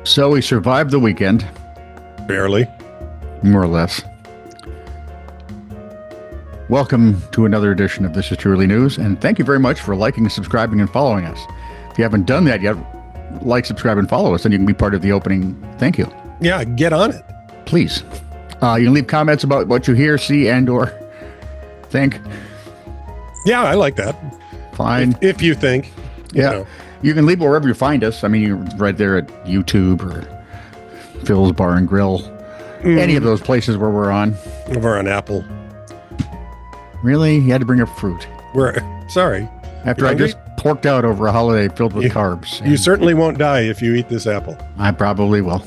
So we survived the weekend. Barely. More or less. Welcome to another edition of This Is Truly News, and thank you very much for liking, subscribing, and following us. If you haven't done that yet, like, subscribe, and follow us, and you can be part of the opening. Thank you. Yeah, get on it. Please. You can leave comments about what you hear, see, and or think. Yeah, I like that. Fine. If you think. Yeah. You can leave it wherever you find us. I mean, you're right there at YouTube or Phil's Bar and Grill. Any of those places where we're on. We're on Apple. Really? You had to bring up fruit. Sorry. After I just porked out over a holiday filled with carbs. You certainly won't die if you eat this apple. I probably will.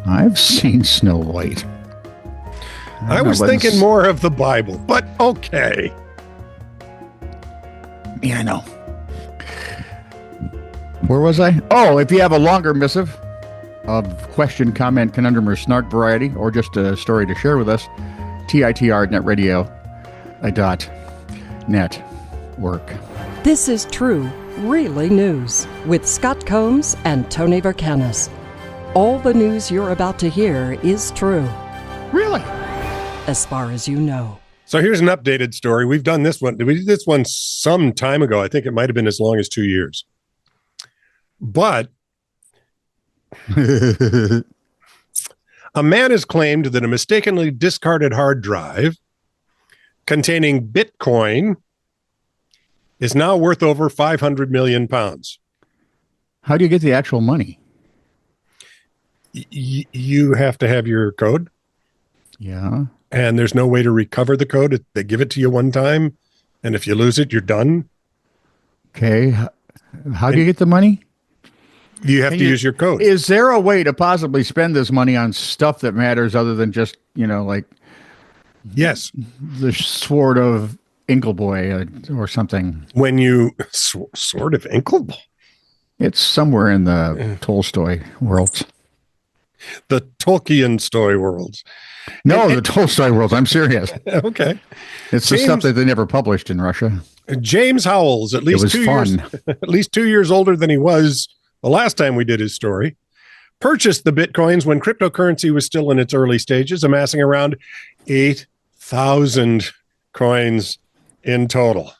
I've seen Snow White. I was thinking more of the Bible, but okay. Yeah, I know. Where was I? Oh, if you have a longer missive of question, comment, conundrum, or snark variety, or just a story to share with us, TITR.netradio.network. This is True, Really News with Scott Combs and Tony Vercanis. All the news you're about to hear is true. Really? As far as you know. So here's an updated story. We've done this one. We did this one some time ago. I think it might have been as long as 2 years. But a man has claimed that a mistakenly discarded hard drive containing Bitcoin is now worth over 500 million pounds. How do you get the actual money? You have to have your code. Yeah. And there's no way to recover the code. They give it to you one time, and if you lose it, you're done. Okay. How do you get the money? You have to use your code. Is there a way to possibly spend this money on stuff that matters other than just, like... Yes. The Sword of Inkleboy or something. When you... Sword of Inkleboy? It's somewhere in the Tolstoy worlds. The Tolkien story worlds. No, the Tolstoy worlds. I'm serious. Okay. It's the stuff that they never published in Russia. James Howells, at least 2 years older than he was the last time we did his story, purchased the Bitcoins when cryptocurrency was still in its early stages, amassing around 8,000 coins in total.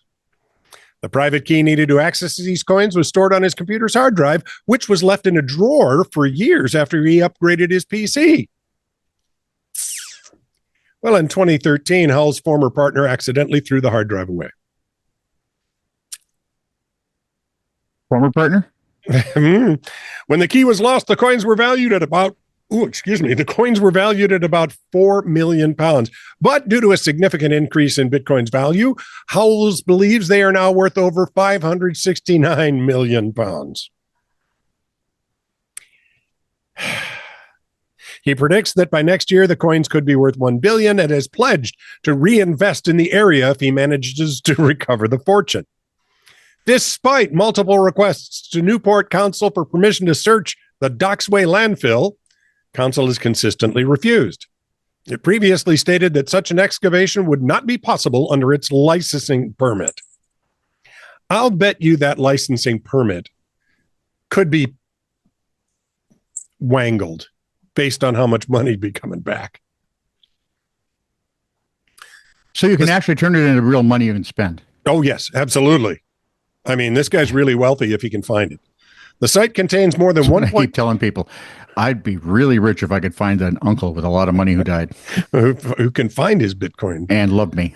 The private key needed to access these coins was stored on his computer's hard drive, which was left in a drawer for years after he upgraded his PC. Well, in 2013, Howell's former partner accidentally threw the hard drive away. Former partner? When the key was lost, the coins were valued at about 4 million pounds. But due to a significant increase in Bitcoin's value, Howells believes they are now worth over 569 million pounds. He predicts that by next year, the coins could be worth 1 billion and has pledged to reinvest in the area if he manages to recover the fortune. Despite multiple requests to Newport Council for permission to search the Docksway landfill, Council has consistently refused. It previously stated that such an excavation would not be possible under its licensing permit. I'll bet you that licensing permit could be wangled based on how much money would be coming back. So you can actually turn it into real money you can spend. Oh, yes, absolutely. I mean, this guy's really wealthy if he can find it. The site contains more than one. I keep telling people, I'd be really rich if I could find an uncle with a lot of money who died. who can find his Bitcoin. And loved me.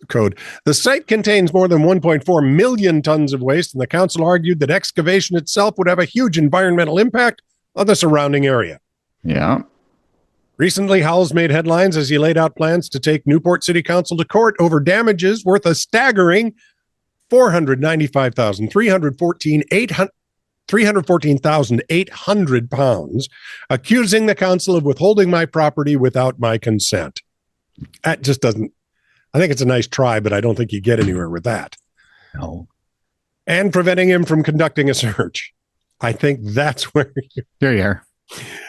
Code. The site contains more than 1.4 million tons of waste, and the council argued that excavation itself would have a huge environmental impact on the surrounding area. Yeah. Recently, Howells made headlines as he laid out plans to take Newport City Council to court over damages worth a staggering £314,800, accusing the council of withholding my property without my consent. That just doesn't, I think it's a nice try, but I don't think you get anywhere with that. No. And preventing him from conducting a search. I think that's where. There you are.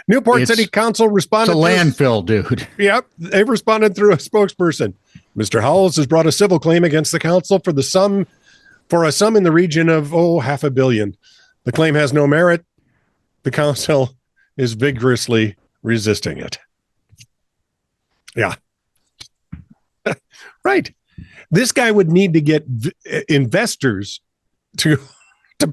Newport City Council responded. It's a landfill, dude. Yep. They responded through a spokesperson. Mr. Howells has brought a civil claim against the council for a sum in the region of, $500 million. The claim has no merit The council is vigorously resisting it. Yeah. Right. This guy would need to get investors to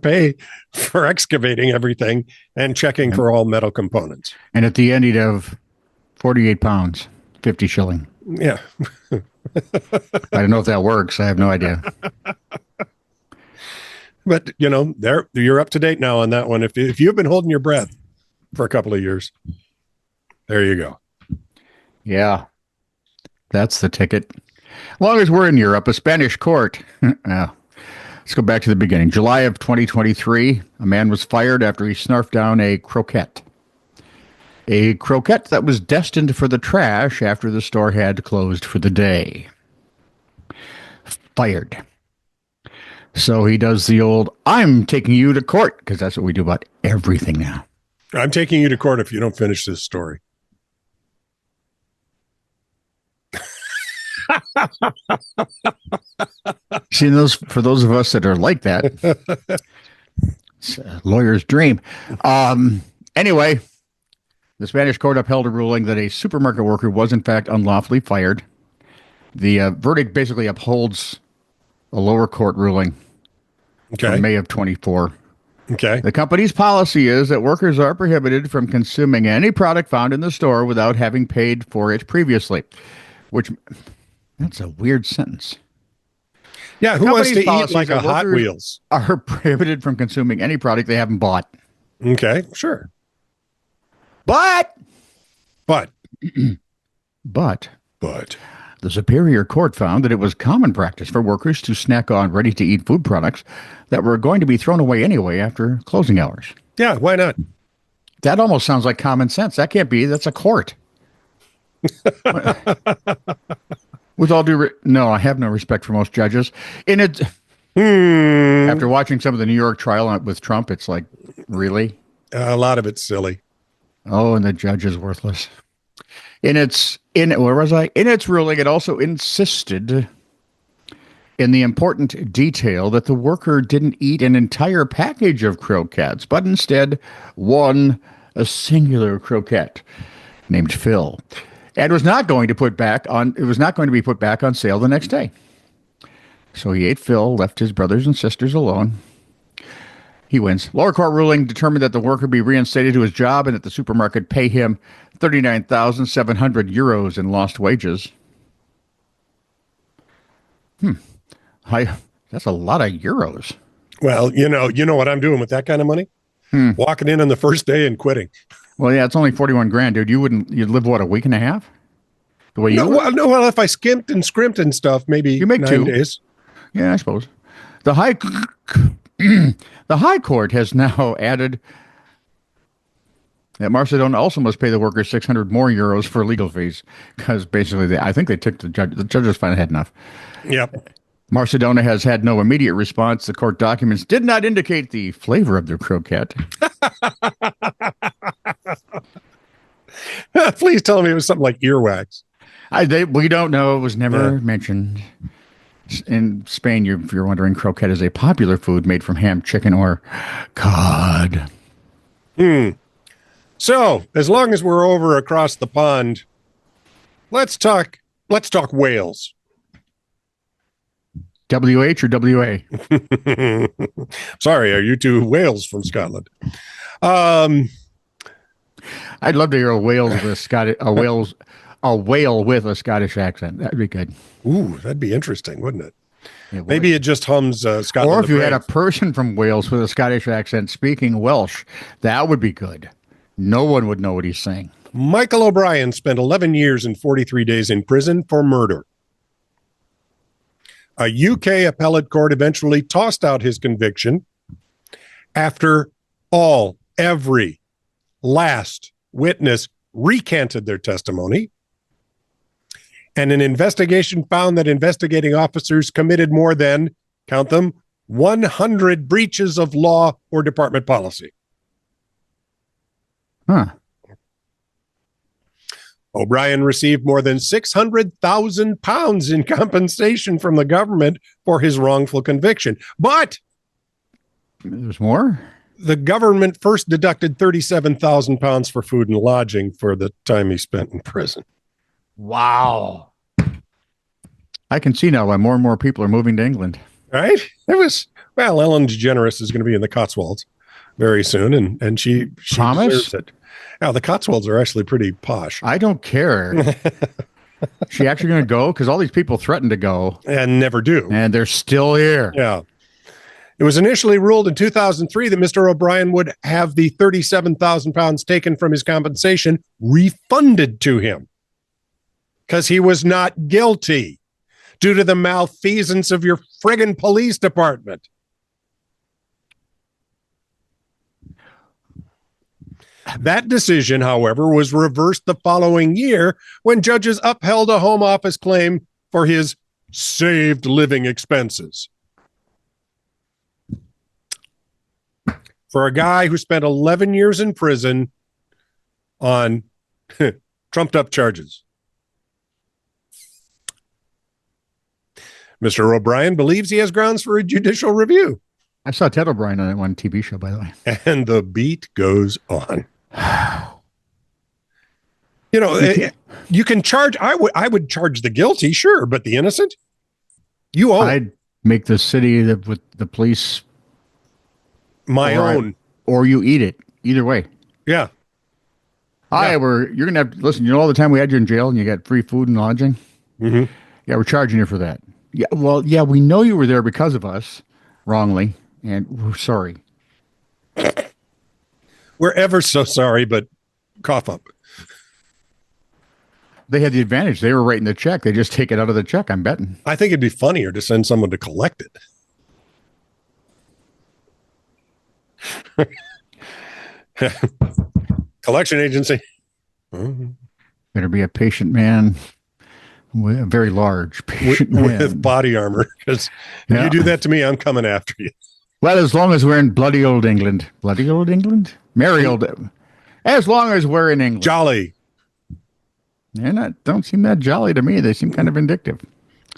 pay for excavating everything and checking for all metal components. And at the end, he'd have 48 pounds, 50 shilling. Yeah. I don't know if that works. I have no idea. But, you're up to date now on that one. If you've been holding your breath for a couple of years, there you go. Yeah. That's the ticket. As long as we're in Europe, a Spanish court. Let's go back to the beginning. July of 2023, a man was fired after he snarfed down a croquette. A croquette that was destined for the trash after the store had closed for the day. Fired. So he does the old, I'm taking you to court, because that's what we do about everything now. I'm taking you to court if you don't finish this story. See, for those of us that are like that, it's a lawyer's dream. Anyway, the Spanish court upheld a ruling that a supermarket worker was in fact unlawfully fired. The verdict basically upholds a lower court ruling from May of 24. Okay. The company's policy is that workers are prohibited from consuming any product found in the store without having paid for it previously, which that's a weird sentence. Yeah, who wants to eat like a Hot Wheels? Are prohibited from consuming any product they haven't bought. Okay, sure. But the Superior Court found that it was common practice for workers to snack on ready-to-eat food products that were going to be thrown away anyway after closing hours. Yeah, why not? That almost sounds like common sense. That can't be. That's a court. With all due no, I have no respect for most judges. After watching some of the New York trial with Trump, it's like, really? A lot of it's silly. Oh, and the judge is worthless. Where was I? In its ruling, it also insisted in the important detail that the worker didn't eat an entire package of croquettes, but instead a singular croquette named Phil. And was not going to be put back on sale the next day. So he ate Phil, left his brothers and sisters alone. He wins. Lower court ruling determined that the worker be reinstated to his job and that the supermarket pay him 39,700 euros in lost wages. That's a lot of euros. Well, you know what I'm doing with that kind of money? Walking in on the first day and quitting. Well, yeah, it's only 41 grand, dude. You'd live, what, a week and a half? The way Well, if I skimped and scrimped and stuff, maybe you make 9 days. Yeah, I suppose. The High Court has now added that Macedon also must pay the workers 600 more euros for legal fees, because basically, I think they took the judge. The judges finally had enough. Yep. Macedonia has had no immediate response. The court documents did not indicate the flavor of their croquette. Please tell me it was something like earwax. We don't know. It was never mentioned. In Spain, if you're wondering, croquette is a popular food made from ham, chicken, or cod. So, as long as we're over across the pond, let's talk whales. WH or WA? Sorry, are you two whales from Scotland? I'd love to hear a whale with a Scottish accent. That'd be good. Ooh, that'd be interesting, wouldn't it? Maybe it just hums Scotland. Or if you had a person from Wales with a Scottish accent speaking Welsh, that would be good. No one would know what he's saying. Michael O'Brien spent 11 years and 43 days in prison for murder. A UK appellate court eventually tossed out his conviction after every last witness recanted their testimony. And an investigation found that investigating officers committed more than, count them, 100 breaches of law or department policy. O'Brien received more than £600,000 in compensation from the government for his wrongful conviction. But there's more? The government first deducted £37,000 for food and lodging for the time he spent in prison. Wow. I can see now why more and more people are moving to England. Right? Ellen DeGeneres is going to be in the Cotswolds very soon, and she deserves it. Now, the Cotswolds are actually pretty posh. I don't care. She actually going to go? Because all these people threaten to go. And never do. And they're still here. Yeah. It was initially ruled in 2003 that Mr. O'Brien would have the £37,000 taken from his compensation refunded to him because he was not guilty due to the malfeasance of your friggin' police department. That decision, however, was reversed the following year when judges upheld a Home Office claim for his saved living expenses. For a guy who spent 11 years in prison on trumped up charges. Mr. O'Brien believes he has grounds for a judicial review. I saw Ted O'Brien on that one TV show, by the way. And the beat goes on. You know, you can charge. I would charge the guilty, sure, but the innocent, you own. I'd make the city with the police my own, or you eat it. Either way. Yeah. You're gonna have to listen. You know, all the time we had you in jail and you got free food and lodging. Mm-hmm. Yeah, we're charging you for that. Yeah, well, yeah, we know you were there because of us, wrongly, and we're sorry. We're ever so sorry, but cough up. They had the advantage. They were writing the check. They just take it out of the check, I'm betting. I think it'd be funnier to send someone to collect it. Collection agency. Better be a patient man. A very large patient man. With body armor. Because if you do that to me, I'm coming after you. Well, as long as we're in bloody old England. Bloody old England? Merry old. As long as we're in England. Jolly. They don't seem that jolly to me. They seem kind of vindictive.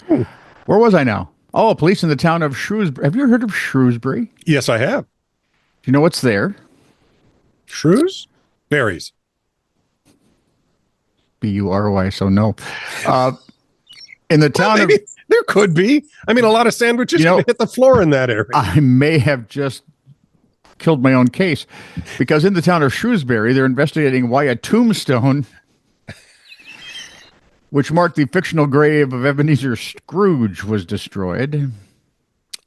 Where was I now? Oh, police in the town of Shrewsbury. Have you heard of Shrewsbury? Yes, I have. Do you know what's there? Shrews? Berries. B-U-R-O-I, so no. In the town of... There could be. I mean, a lot of sandwiches could hit the floor in that area. I may have just killed my own case because in the town of Shrewsbury, they're investigating why a tombstone, which marked the fictional grave of Ebenezer Scrooge, was destroyed.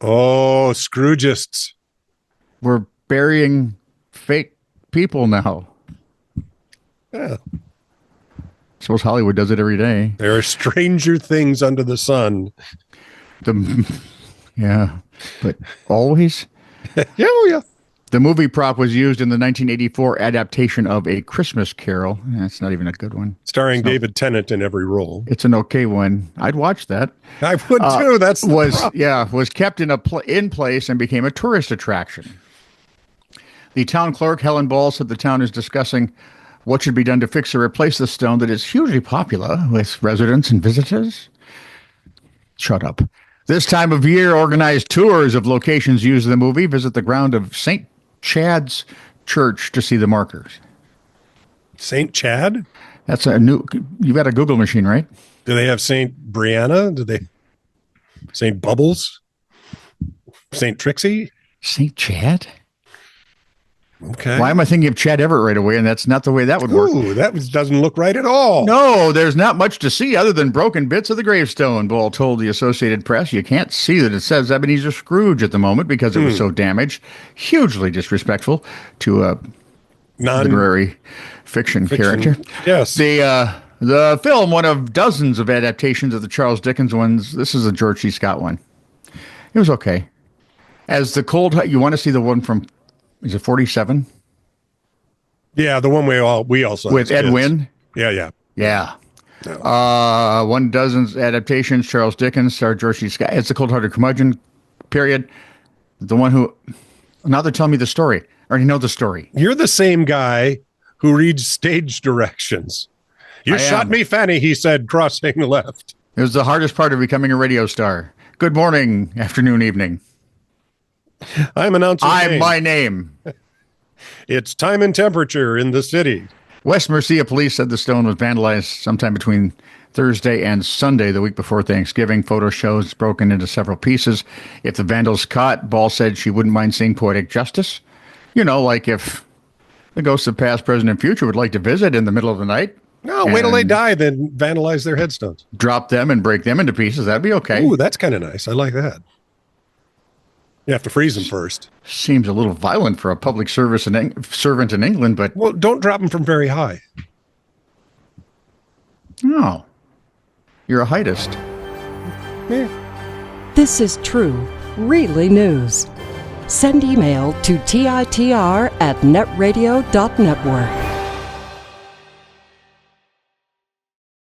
Oh, Scroogists. We're burying fake people now. Yeah. I suppose Hollywood does it every day. There are stranger things under the sun. Yeah, but always. Yeah. The movie prop was used in the 1984 adaptation of A Christmas Carol. That's not even a good one. Starring David Tennant in every role. It's an okay one. I'd watch that. I would too. That's was kept in place and became a tourist attraction. The town clerk, Helen Ball, said the town is discussing what should be done to fix or replace the stone that is hugely popular with residents and visitors. Shut up. This time of year, organized tours of locations used in the movie. Visit the ground of St. Chad's Church to see the markers. St. Chad? That's a new... You've got a Google machine, right? Do they have St. Brianna? Do they... St. Bubbles? St. Trixie? St. Chad? Okay. Why am I thinking of Chad Everett right away? And that's not the way that would work. Ooh, doesn't look right at all. No, there's not much to see other than broken bits of the gravestone, Ball told the Associated Press. You can't see that it says Ebenezer Scrooge at the moment because it was so damaged. Hugely disrespectful to a literary fiction character. Yes. The film, one of dozens of adaptations of the Charles Dickens ones. This is a George C. Scott one. It was okay. As the cold... You want to see the one from... Is it 47? Yeah, the one we all saw. With Ed Wynn? Yeah. No. 1 dozen adaptations, Charles Dickens, starred George C. Scott. It's the cold-hearted curmudgeon period. The one who... Now they're telling me the story. I already know the story. You're the same guy who reads stage directions. You shot me, Fanny, he said, crossing left. It was the hardest part of becoming a radio star. Good morning, afternoon, evening. I'm announcing my name. It's time and temperature in the city. West Mercia police said the stone was vandalized sometime between Thursday and Sunday, the week before Thanksgiving. Photo shows it's broken into several pieces. If the vandals caught, Ball said she wouldn't mind seeing poetic justice. You know, like if the ghosts of past, present, and future would like to visit in the middle of the night. No, wait till they die, then vandalize their headstones. Drop them and break them into pieces. That'd be okay. Ooh, that's kind of nice. I like that. You have to freeze them first. Seems a little violent for a public service servant in England, but... Well, don't drop them from very high. No. You're a heightist. Yeah. This is true, really news. Send email to TITR@netradio.network.